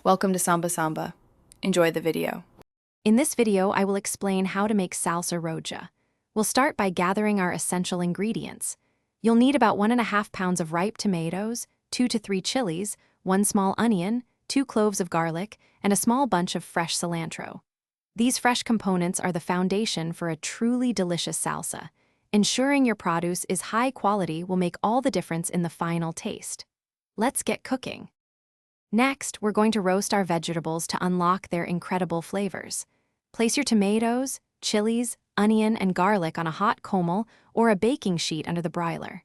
Welcome to Samba Samba. Enjoy the video. In this video, I will explain how to make salsa roja. We'll start by gathering our essential ingredients. You'll need about 1.5 pounds of ripe tomatoes, 2 to 3 chilies, 1 small onion, 2 cloves of garlic, and a small bunch of fresh cilantro. These fresh components are the foundation for a truly delicious salsa. Ensuring your produce is high quality will make all the difference in the final taste. Let's get cooking. Next, we're going to roast our vegetables to unlock their incredible flavors. Place your tomatoes, chilies, onion, and garlic on a hot comal or a baking sheet under the broiler.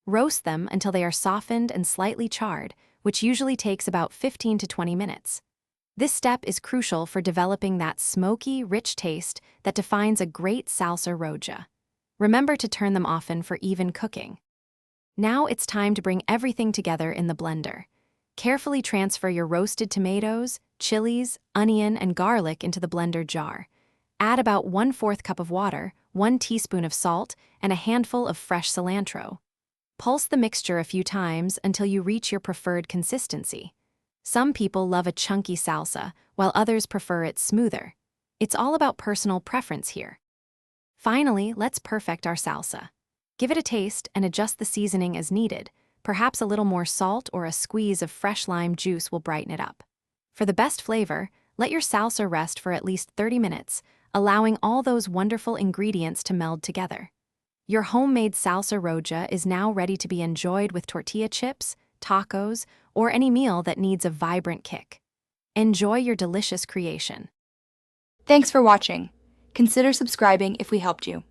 Roast them until they are softened and slightly charred, which usually takes about 15 to 20 minutes. This step is crucial for developing that smoky, rich taste that defines a great salsa roja. Remember to turn them often for even cooking. Now it's time to bring everything together in the blender. Carefully transfer your roasted tomatoes, chilies, onion, and garlic into the blender jar. Add about 1/4 cup of water, 1 teaspoon of salt, and a handful of fresh cilantro. Pulse the mixture a few times until you reach your preferred consistency. Some people love a chunky salsa, while others prefer it smoother. It's all about personal preference here. Finally, let's perfect our salsa. Give it a taste and adjust the seasoning as needed. Perhaps a little more salt or a squeeze of fresh lime juice will brighten it up. For the best flavor, let your salsa rest for at least 30 minutes, allowing all those wonderful ingredients to meld together. Your homemade salsa roja is now ready to be enjoyed with tortilla chips, tacos, or any meal that needs a vibrant kick. Enjoy your delicious creation. Thanks for watching. Consider subscribing if we helped you.